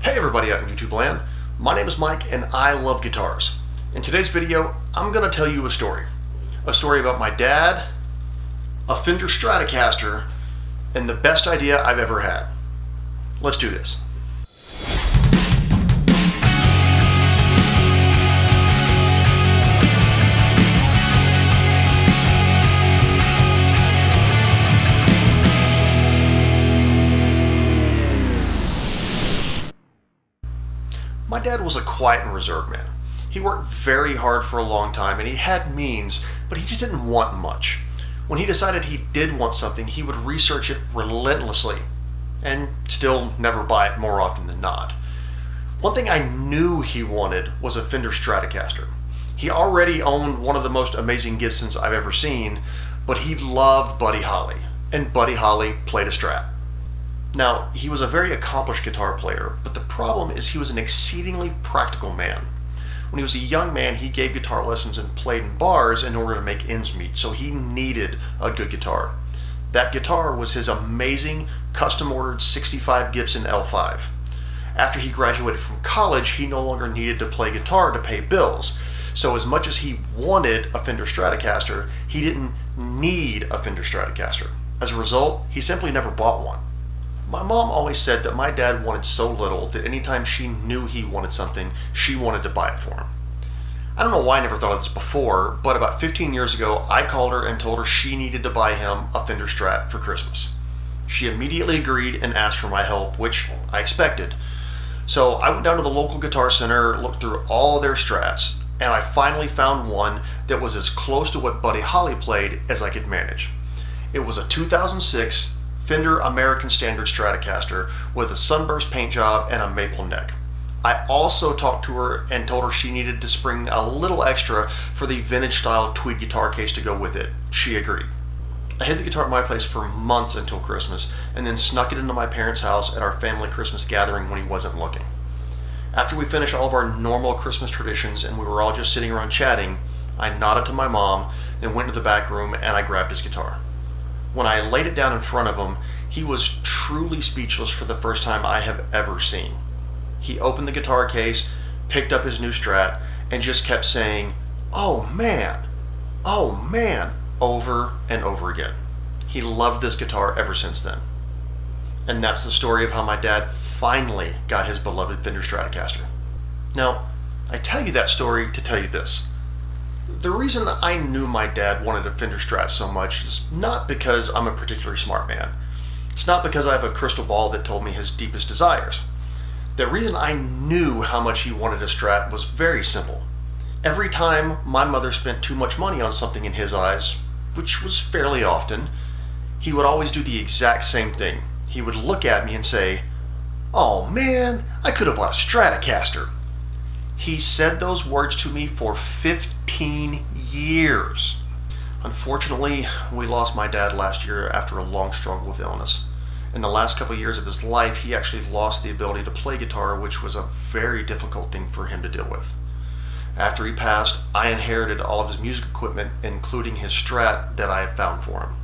Hey everybody out in YouTube land, my name is Mike and I love guitars. In today's video, I'm going to tell you a story. A story about my dad, a Fender Stratocaster, and the best idea I've ever had. Let's do this. My dad was a quiet and reserved man. He worked very hard for a long time and he had means, but he just didn't want much. When he decided he did want something, he would research it relentlessly and still never buy it more often than not. One thing I knew he wanted was a Fender Stratocaster. He already owned one of the most amazing Gibsons I've ever seen, but he loved Buddy Holly, and Buddy Holly played a Strat. Now, he was a very accomplished guitar player, but the problem is he was an exceedingly practical man. When he was a young man, he gave guitar lessons and played in bars in order to make ends meet, so he needed a good guitar. That guitar was his amazing, custom-ordered 65 Gibson L5. After he graduated from college, he no longer needed to play guitar to pay bills. So as much as he wanted a Fender Stratocaster, he didn't need a Fender Stratocaster. As a result, he simply never bought one. My mom always said that my dad wanted so little that anytime she knew he wanted something, she wanted to buy it for him. I don't know why I never thought of this before, but about 15 years ago, I called her and told her she needed to buy him a Fender Strat for Christmas. She immediately agreed and asked for my help, which I expected. So I went down to the local guitar center, looked through all their Strats, and I finally found one that was as close to what Buddy Holly played as I could manage. It was a 2006 Fender American Standard Stratocaster with a sunburst paint job and a maple neck. I also talked to her and told her she needed to spring a little extra for the vintage style tweed guitar case to go with it. She agreed. I hid the guitar at my place for months until Christmas and then snuck it into my parents' house at our family Christmas gathering when he wasn't looking. After we finished all of our normal Christmas traditions and we were all just sitting around chatting, I nodded to my mom, then went to the back room and I grabbed his guitar. When I laid it down in front of him, he was truly speechless for the first time I have ever seen. He opened the guitar case, picked up his new Strat, and just kept saying, "Oh man, over and over again. He loved this guitar ever since then. And that's the story of how my dad finally got his beloved Fender Stratocaster. Now, I tell you that story to tell you this. The reason I knew my dad wanted a Fender Strat so much is not because I'm a particularly smart man. It's not because I have a crystal ball that told me his deepest desires. The reason I knew how much he wanted a Strat was very simple. Every time my mother spent too much money on something in his eyes, which was fairly often, he would always do the exact same thing. He would look at me and say, "Oh man, I could have bought a Stratocaster." He said those words to me for 15 years. Unfortunately, we lost my dad last year after a long struggle with illness. In the last couple of years of his life, he actually lost the ability to play guitar, which was a very difficult thing for him to deal with. After he passed, I inherited all of his music equipment, including his Strat that I had found for him.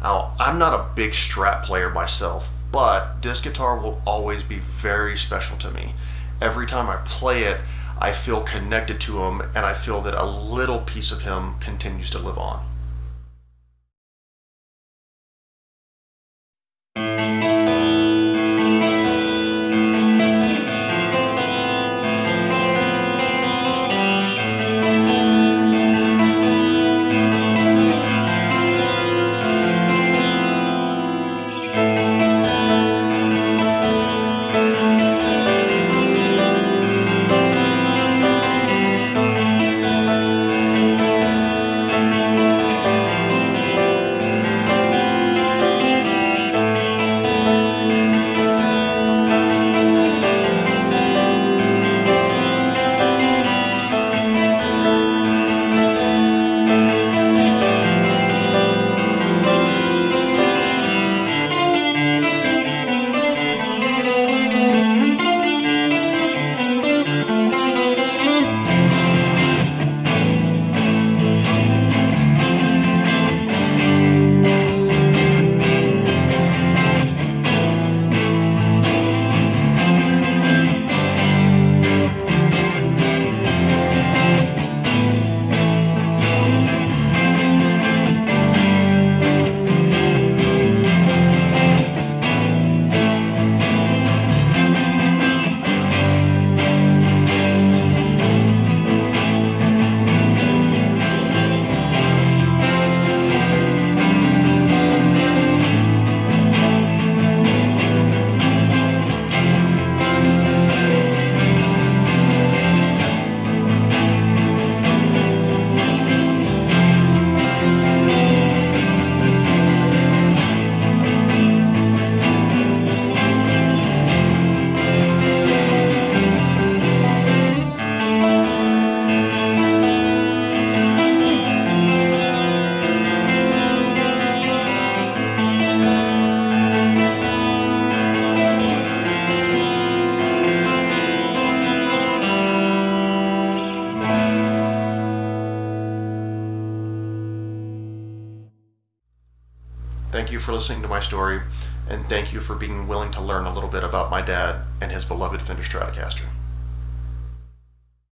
Now, I'm not a big Strat player myself, but this guitar will always be very special to me. Every time I play it, I feel connected to him and I feel that a little piece of him continues to live on. Thank you for listening to my story, and thank you for being willing to learn a little bit about my dad and his beloved Fender Stratocaster.